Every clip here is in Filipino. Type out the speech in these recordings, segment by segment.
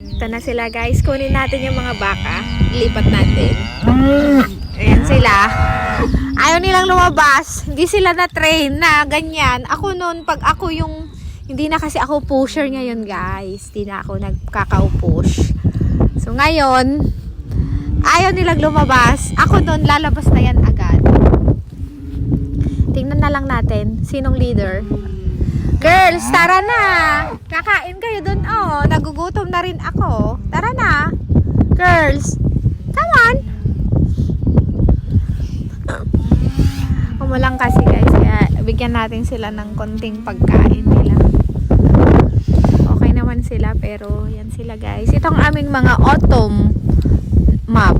Ito na sila guys. Kunin natin yung mga baka. Ilipat natin. Ayan sila. Ayaw nilang lumabas. Hindi sila na-train na ganyan. Ako noon, pag ako yung... Hindi na kasi ako pusher ngayon guys. Hindi na ako nagkaka-push. So ngayon, ayaw nilang lumabas. Ako noon, lalabas na yan agad. Tingnan na lang natin. Sinong leader? Girls, tara na! Kakain kayo dun, oh. Nagugutom na rin ako. Tara na! Girls, come on! Umulang kasi guys, kaya bigyan natin sila ng konting pagkain nila. Okay naman sila, pero yan sila guys. Itong aming mga autumn map.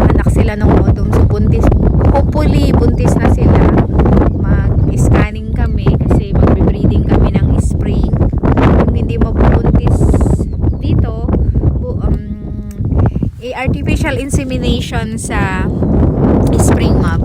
Anak sila ng autumn. So buntis, hopefully buntis na sila. Mag-scanning kami kasi magbe-breeding kami ng spring. Kung hindi mabubuntis dito, artificial insemination sa spring map.